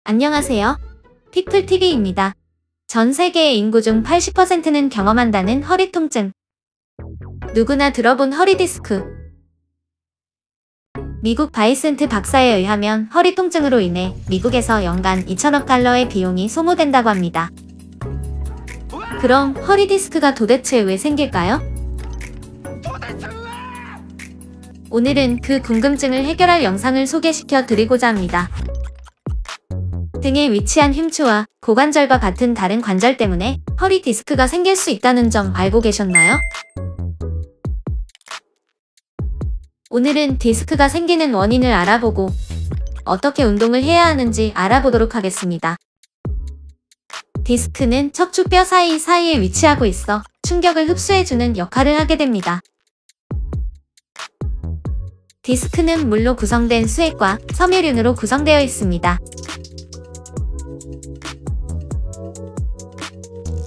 안녕하세요. 피플TV입니다. 전 세계의 인구 중 80%는 경험한다는 허리 통증. 누구나 들어본 허리 디스크. 미국 바이슨트 박사에 의하면 허리 통증으로 인해 미국에서 연간 2천억 달러의 비용이 소모된다고 합니다. 그럼 허리 디스크가 도대체 왜 생길까요? 오늘은 그 궁금증을 해결할 영상을 소개시켜 드리고자 합니다. 등에 위치한 흉추와 고관절과 같은 다른 관절 때문에 허리 디스크가 생길 수 있다는 점 알고 계셨나요? 오늘은 디스크가 생기는 원인을 알아보고 어떻게 운동을 해야 하는지 알아보도록 하겠습니다. 디스크는 척추 뼈 사이에 위치하고 있어 충격을 흡수해주는 역할을 하게 됩니다. 디스크는 물로 구성된 수액과 섬유륜으로 구성되어 있습니다.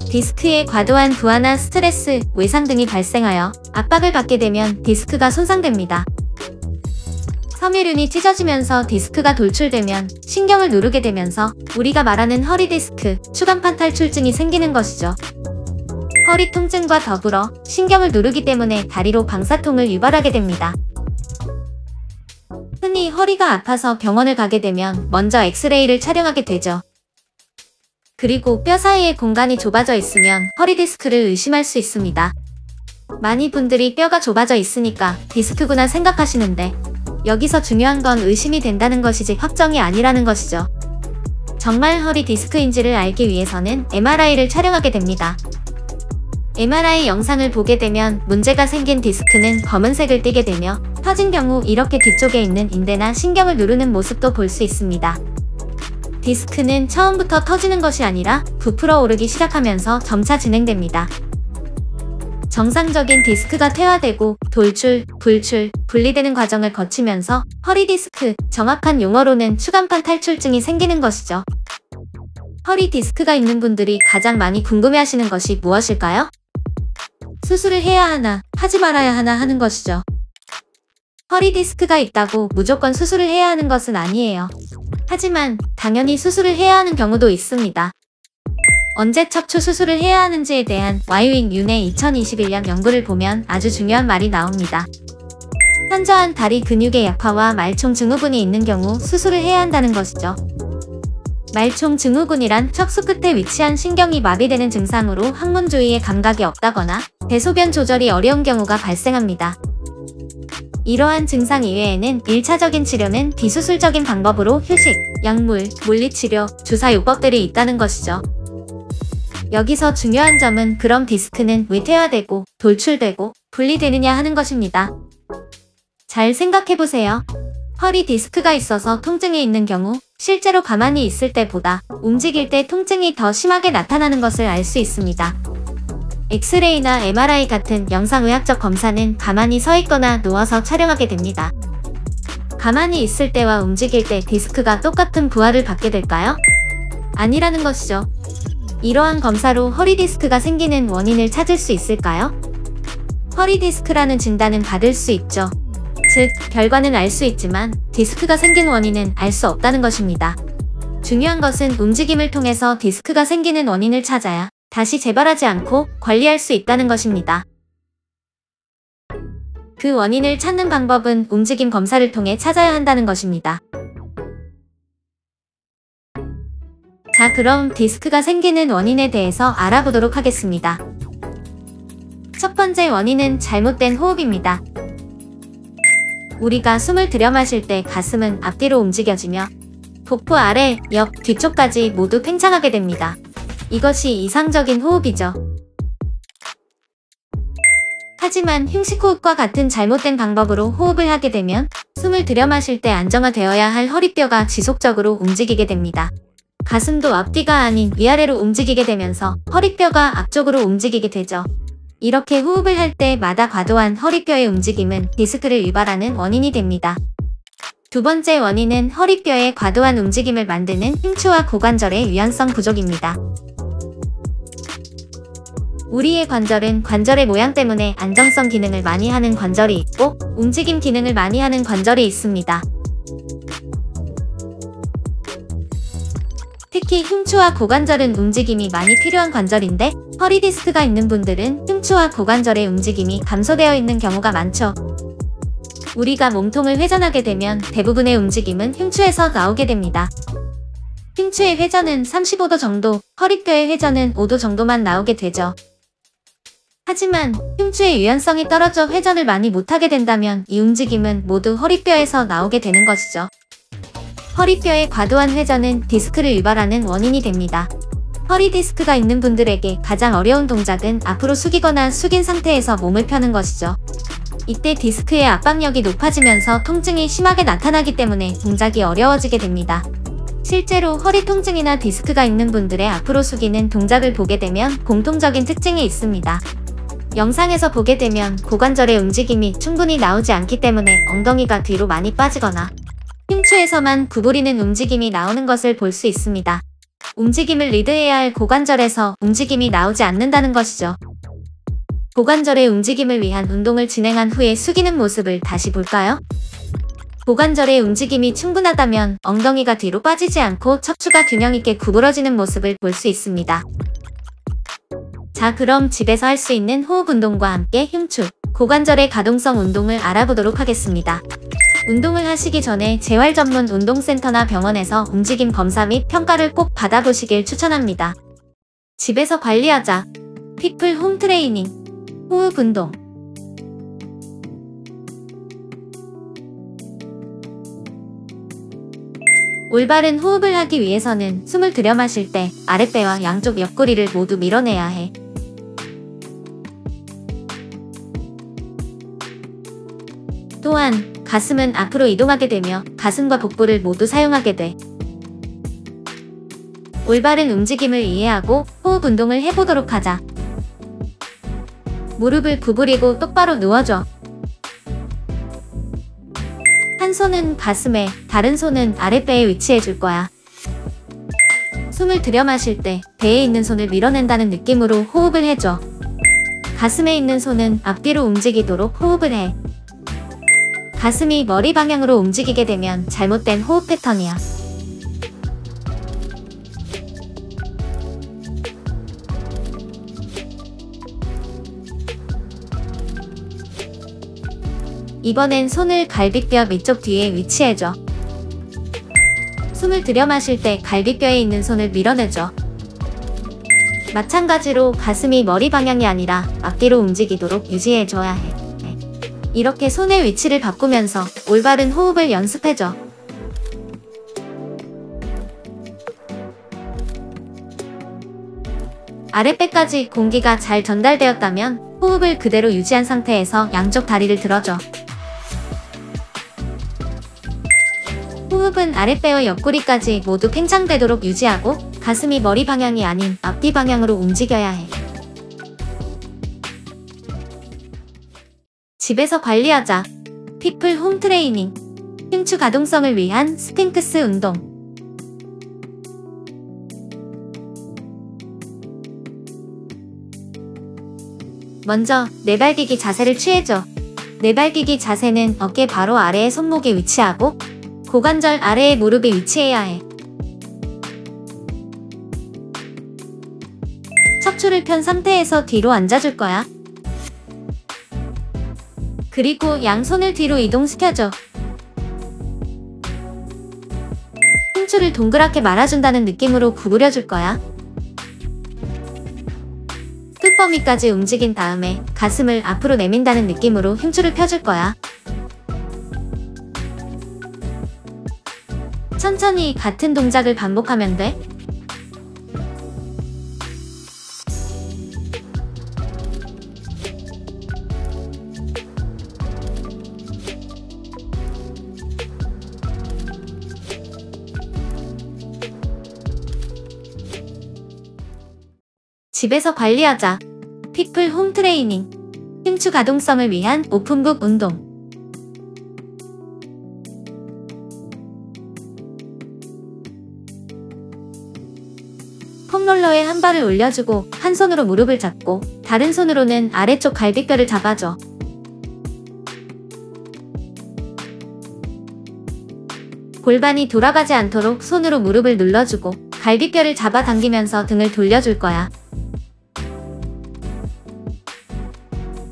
디스크에 과도한 부하나 스트레스, 외상 등이 발생하여 압박을 받게 되면 디스크가 손상됩니다. 섬유륜이 찢어지면서 디스크가 돌출되면 신경을 누르게 되면서 우리가 말하는 허리 디스크, 추간판 탈출증이 생기는 것이죠. 허리 통증과 더불어 신경을 누르기 때문에 다리로 방사통을 유발하게 됩니다. 흔히 허리가 아파서 병원을 가게 되면 먼저 엑스레이를 촬영하게 되죠. 그리고 뼈 사이에 공간이 좁아져 있으면 허리 디스크를 의심할 수 있습니다. 많은 분들이 뼈가 좁아져 있으니까 디스크구나 생각하시는데 여기서 중요한 건 의심이 된다는 것이지 확정이 아니라는 것이죠. 정말 허리 디스크인지를 알기 위해서는 MRI를 촬영하게 됩니다. MRI 영상을 보게 되면 문제가 생긴 디스크는 검은색을 띠게 되며 터진 경우 이렇게 뒤쪽에 있는 인대나 신경을 누르는 모습도 볼 수 있습니다. 디스크는 처음부터 터지는 것이 아니라 부풀어 오르기 시작하면서 점차 진행됩니다. 정상적인 디스크가 퇴화되고 돌출, 불출, 분리되는 과정을 거치면서 허리 디스크, 정확한 용어로는 추간판 탈출증이 생기는 것이죠. 허리 디스크가 있는 분들이 가장 많이 궁금해하시는 것이 무엇일까요? 수술을 해야 하나, 하지 말아야 하나 하는 것이죠. 허리 디스크가 있다고 무조건 수술을 해야 하는 것은 아니에요. 하지만 당연히 수술을 해야 하는 경우도 있습니다. 언제 척추 수술을 해야 하는지에 대한 와이윙 윤의 2021년 연구를 보면 아주 중요한 말이 나옵니다. 현저한 다리 근육의 약화와 말총 증후군이 있는 경우 수술을 해야 한다는 것이죠. 말총 증후군이란 척수 끝에 위치한 신경이 마비되는 증상으로 항문 주위에 감각이 없다거나 대소변 조절이 어려운 경우가 발생합니다. 이러한 증상 이외에는 1차적인 치료는 비수술적인 방법으로 휴식, 약물, 물리치료, 주사요법들이 있다는 것이죠. 여기서 중요한 점은 그럼 디스크는 왜 퇴화되고 돌출되고 분리되느냐 하는 것입니다. 잘 생각해보세요. 허리 디스크가 있어서 통증이 있는 경우 실제로 가만히 있을 때보다 움직일 때 통증이 더 심하게 나타나는 것을 알 수 있습니다. 엑스레이나 MRI 같은 영상의학적 검사는 가만히 서 있거나 누워서 촬영하게 됩니다. 가만히 있을 때와 움직일 때 디스크가 똑같은 부하를 받게 될까요? 아니라는 것이죠. 이러한 검사로 허리 디스크가 생기는 원인을 찾을 수 있을까요? 허리 디스크라는 진단은 받을 수 있죠. 즉, 결과는 알 수 있지만 디스크가 생긴 원인은 알 수 없다는 것입니다. 중요한 것은 움직임을 통해서 디스크가 생기는 원인을 찾아야 다시 재발하지 않고 관리할 수 있다는 것입니다. 그 원인을 찾는 방법은 움직임 검사를 통해 찾아야 한다는 것입니다. 자, 그럼 디스크가 생기는 원인에 대해서 알아보도록 하겠습니다. 첫 번째 원인은 잘못된 호흡입니다. 우리가 숨을 들여 마실 때 가슴은 앞뒤로 움직여지며 복부 아래, 옆, 뒤쪽까지 모두 팽창하게 됩니다. 이것이 이상적인 호흡이죠. 하지만 흉식호흡과 같은 잘못된 방법으로 호흡을 하게 되면 숨을 들여 마실 때 안정화되어야 할 허리뼈가 지속적으로 움직이게 됩니다. 가슴도 앞뒤가 아닌 위아래로 움직이게 되면서 허리뼈가 앞쪽으로 움직이게 되죠. 이렇게 호흡을 할 때마다 과도한 허리뼈의 움직임은 디스크를 유발하는 원인이 됩니다. 두 번째 원인은 허리뼈의 과도한 움직임을 만드는 흉추와 고관절의 유연성 부족입니다. 우리의 관절은 관절의 모양 때문에 안정성 기능을 많이 하는 관절이 있고 움직임 기능을 많이 하는 관절이 있습니다. 특히 흉추와 고관절은 움직임이 많이 필요한 관절인데 허리 디스크가 있는 분들은 흉추와 고관절의 움직임이 감소되어 있는 경우가 많죠. 우리가 몸통을 회전하게 되면 대부분의 움직임은 흉추에서 나오게 됩니다. 흉추의 회전은 35도 정도, 허리뼈의 회전은 5도 정도만 나오게 되죠. 하지만 흉추의 유연성이 떨어져 회전을 많이 못하게 된다면 이 움직임은 모두 허리뼈에서 나오게 되는 것이죠. 허리뼈의 과도한 회전은 디스크를 유발하는 원인이 됩니다. 허리 디스크가 있는 분들에게 가장 어려운 동작은 앞으로 숙이거나 숙인 상태에서 몸을 펴는 것이죠. 이때 디스크의 압박력이 높아지면서 통증이 심하게 나타나기 때문에 동작이 어려워지게 됩니다. 실제로 허리 통증이나 디스크가 있는 분들의 앞으로 숙이는 동작을 보게 되면 공통적인 특징이 있습니다. 영상에서 보게 되면 고관절의 움직임이 충분히 나오지 않기 때문에 엉덩이가 뒤로 많이 빠지거나 흉추에서만 구부리는 움직임이 나오는 것을 볼 수 있습니다. 움직임을 리드해야 할 고관절에서 움직임이 나오지 않는다는 것이죠. 고관절의 움직임을 위한 운동을 진행한 후에 숙이는 모습을 다시 볼까요? 고관절의 움직임이 충분하다면 엉덩이가 뒤로 빠지지 않고 척추가 균형 있게 구부러지는 모습을 볼 수 있습니다. 자, 그럼 집에서 할 수 있는 호흡 운동과 함께 흉추, 고관절의 가동성 운동을 알아보도록 하겠습니다. 운동을 하시기 전에 재활 전문 운동센터나 병원에서 움직임 검사 및 평가를 꼭 받아보시길 추천합니다. 집에서 관리하자. 피플 홈 트레이닝. 호흡 운동. 올바른 호흡을 하기 위해서는 숨을 들여 마실 때 아랫배와 양쪽 옆구리를 모두 밀어내야 해. 또한 가슴은 앞으로 이동하게 되며 가슴과 복부를 모두 사용하게 돼. 올바른 움직임을 이해하고 호흡 운동을 해보도록 하자. 무릎을 구부리고 똑바로 누워줘. 한 손은 가슴에, 다른 손은 아랫배에 위치해 줄 거야. 숨을 들여 마실 때 배에 있는 손을 밀어낸다는 느낌으로 호흡을 해줘. 가슴에 있는 손은 앞뒤로 움직이도록 호흡을 해. 가슴이 머리 방향으로 움직이게 되면 잘못된 호흡 패턴이야. 이번엔 손을 갈비뼈 위쪽 뒤에 위치해줘. 숨을 들여 마실 때 갈비뼈에 있는 손을 밀어내줘. 마찬가지로 가슴이 머리 방향이 아니라 앞뒤로 움직이도록 유지해줘야 해. 이렇게 손의 위치를 바꾸면서 올바른 호흡을 연습해줘. 아랫배까지 공기가 잘 전달되었다면 호흡을 그대로 유지한 상태에서 양쪽 다리를 들어줘. 호흡은 아랫배와 옆구리까지 모두 팽창되도록 유지하고 가슴이 머리 방향이 아닌 앞뒤 방향으로 움직여야 해. 집에서 관리하자. 피플 홈 트레이닝. 흉추 가동성을 위한 스핑크스 운동. 먼저 내발기기 자세를 취해줘. 내발기기 자세는 어깨 바로 아래에 손목이 위치하고 고관절 아래에 무릎이 위치해야 해. 척추를 편 상태에서 뒤로 앉아줄 거야. 그리고 양손을 뒤로 이동시켜줘. 흉추를 동그랗게 말아준다는 느낌으로 구부려줄 거야. 끝범위까지 움직인 다음에 가슴을 앞으로 내민다는 느낌으로 흉추를 펴줄 거야. 천천히 같은 동작을 반복하면 돼. 집에서 관리하자. 피플 홈 트레이닝. 흉추 가동성을 위한 오픈북 운동. 폼롤러에 한 발을 올려주고 한 손으로 무릎을 잡고 다른 손으로는 아래쪽 갈비뼈를 잡아줘. 골반이 돌아가지 않도록 손으로 무릎을 눌러주고 갈비뼈를 잡아당기면서 등을 돌려줄 거야.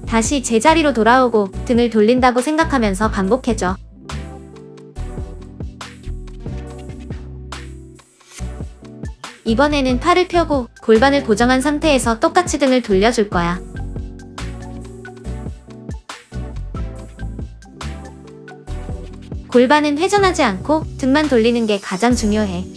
다시 제자리로 돌아오고 등을 돌린다고 생각하면서 반복해줘. 이번에는 팔을 펴고 골반을 고정한 상태에서 똑같이 등을 돌려줄 거야. 골반은 회전하지 않고 등만 돌리는 게 가장 중요해.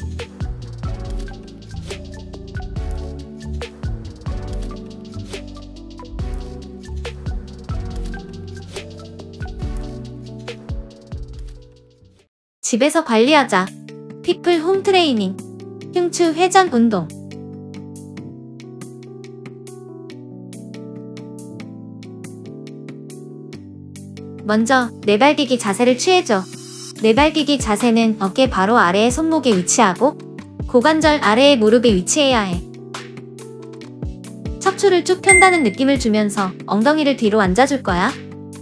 집에서 관리하자. 피플 홈 트레이닝. 흉추 회전 운동. 먼저 내발기기 자세를 취해줘. 내발기기 자세는 어깨 바로 아래의 손목에 위치하고 고관절 아래의 무릎에 위치해야 해. 척추를 쭉 편다는 느낌을 주면서 엉덩이를 뒤로 앉아줄 거야.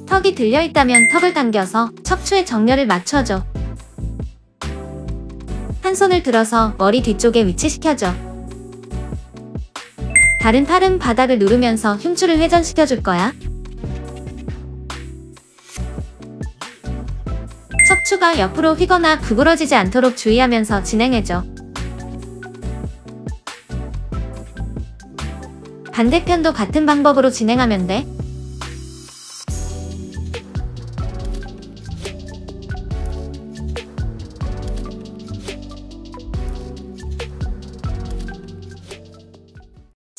턱이 들려있다면 턱을 당겨서 척추의 정렬을 맞춰줘. 한 손을 들어서 머리 뒤쪽에 위치시켜줘. 다른 팔은 바닥을 누르면서 흉추를 회전시켜줄 거야. 척추가 옆으로 휘거나 구부러지지 않도록 주의하면서 진행해줘. 반대편도 같은 방법으로 진행하면 돼.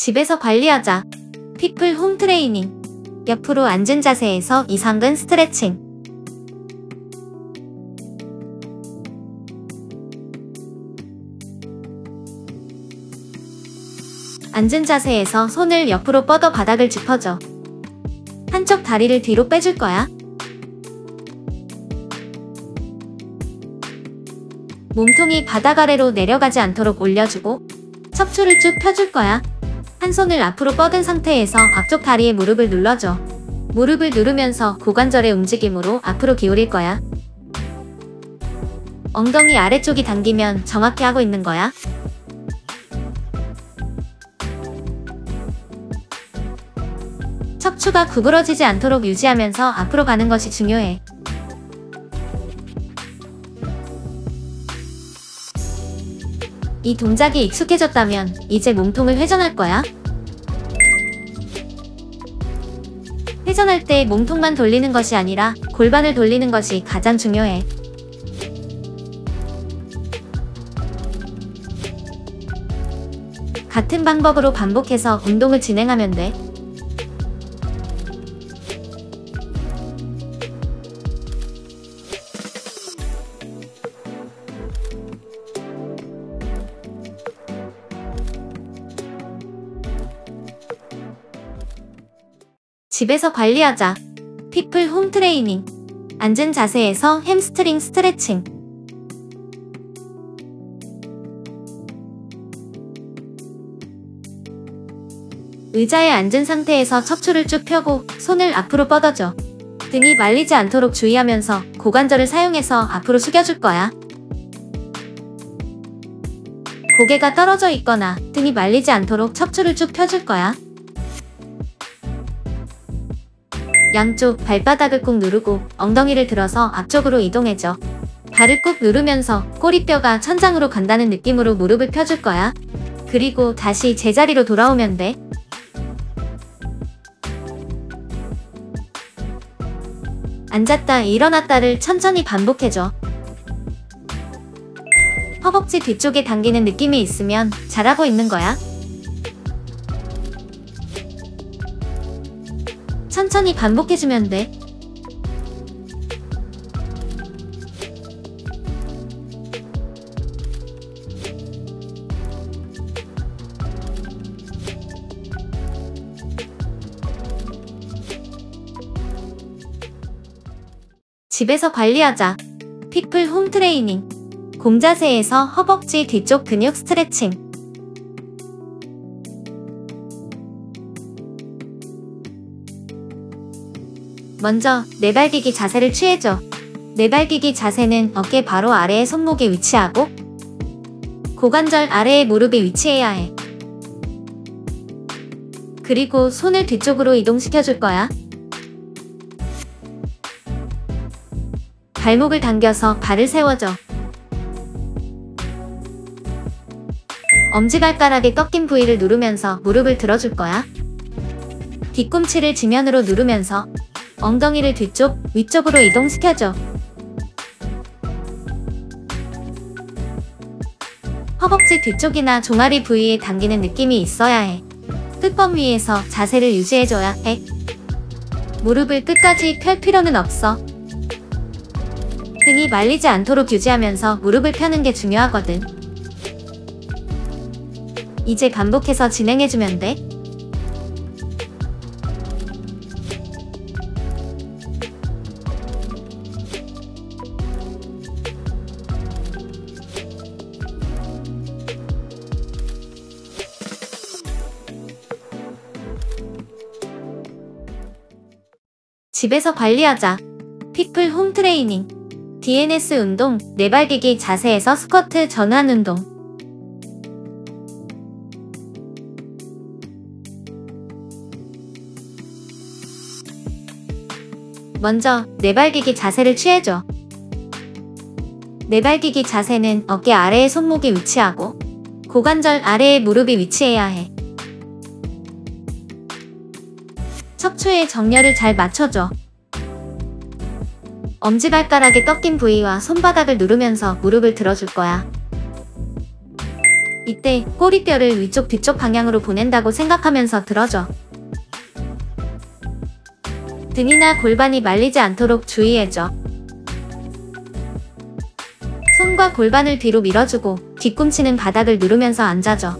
집에서 관리하자. 피플 홈 트레이닝. 옆으로 앉은 자세에서 이상근 스트레칭. 앉은 자세에서 손을 옆으로 뻗어 바닥을 짚어줘. 한쪽 다리를 뒤로 빼줄 거야. 몸통이 바닥 아래로 내려가지 않도록 올려주고 척추를 쭉 펴줄 거야. 한 손을 앞으로 뻗은 상태에서 앞쪽 다리에 무릎을 눌러줘. 무릎을 누르면서 고관절의 움직임으로 앞으로 기울일 거야. 엉덩이 아래쪽이 당기면 정확히 하고 있는 거야. 척추가 구부러지지 않도록 유지하면서 앞으로 가는 것이 중요해. 이 동작이 익숙해졌다면 이제 몸통을 회전할 거야. 회전할 때 몸통만 돌리는 것이 아니라 골반을 돌리는 것이 가장 중요해. 같은 방법으로 반복해서 운동을 진행하면 돼. 집에서 관리하자. 피플 홈 트레이닝. 앉은 자세에서 햄스트링 스트레칭. 의자에 앉은 상태에서 척추를 쭉 펴고 손을 앞으로 뻗어줘. 등이 말리지 않도록 주의하면서 고관절을 사용해서 앞으로 숙여줄 거야. 고개가 떨어져 있거나 등이 말리지 않도록 척추를 쭉 펴줄 거야. 양쪽 발바닥을 꾹 누르고 엉덩이를 들어서 앞쪽으로 이동해줘. 발을 꾹 누르면서 꼬리뼈가 천장으로 간다는 느낌으로 무릎을 펴줄 거야. 그리고 다시 제자리로 돌아오면 돼. 앉았다 일어났다를 천천히 반복해줘. 허벅지 뒤쪽에 당기는 느낌이 있으면 잘하고 있는 거야. 천천히 반복해주면 돼. 집에서 관리하자. 피플 홈 트레이닝. 공자세에서 허벅지 뒤쪽 근육 스트레칭. 먼저 내발기기 자세를 취해줘. 내발기기 자세는 어깨 바로 아래의 손목에 위치하고 고관절 아래에 무릎이 위치해야 해. 그리고 손을 뒤쪽으로 이동시켜줄 거야. 발목을 당겨서 발을 세워줘. 엄지발가락에 꺾인 부위를 누르면서 무릎을 들어줄 거야. 뒤꿈치를 지면으로 누르면서 엉덩이를 뒤쪽, 위쪽으로 이동시켜줘. 허벅지 뒤쪽이나 종아리 부위에 당기는 느낌이 있어야 해. 끝범 위에서 자세를 유지해줘야 해. 무릎을 끝까지 펼 필요는 없어. 등이 말리지 않도록 유지하면서 무릎을 펴는 게 중요하거든. 이제 반복해서 진행해주면 돼. 집에서 관리하자. 피플 홈 트레이닝. DNS 운동, 네발기기 자세에서 스쿼트 전환 운동. 먼저 네발기기 자세를 취해줘. 네발기기 자세는 어깨 아래에 손목이 위치하고 고관절 아래에 무릎이 위치해야 해. 척추의 정렬을 잘 맞춰줘. 엄지발가락에 꺾인 부위와 손바닥을 누르면서 무릎을 들어줄 거야. 이때 꼬리뼈를 위쪽 뒤쪽 방향으로 보낸다고 생각하면서 들어줘. 등이나 골반이 말리지 않도록 주의해줘. 손과 골반을 뒤로 밀어주고 뒤꿈치는 바닥을 누르면서 앉아줘.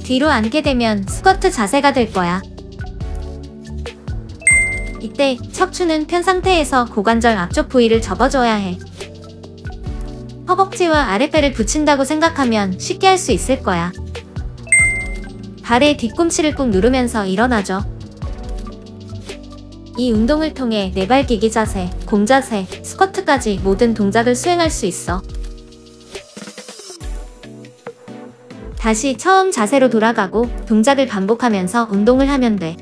뒤로 앉게 되면 스쿼트 자세가 될 거야. 이때 척추는 편 상태에서 고관절 앞쪽 부위를 접어줘야 해. 허벅지와 아랫배를 붙인다고 생각하면 쉽게 할 수 있을 거야. 발의 뒤꿈치를 꾹 누르면서 일어나줘. 이 운동을 통해 네발기기 자세, 곰자세, 스쿼트까지 모든 동작을 수행할 수 있어. 다시 처음 자세로 돌아가고 동작을 반복하면서 운동을 하면 돼.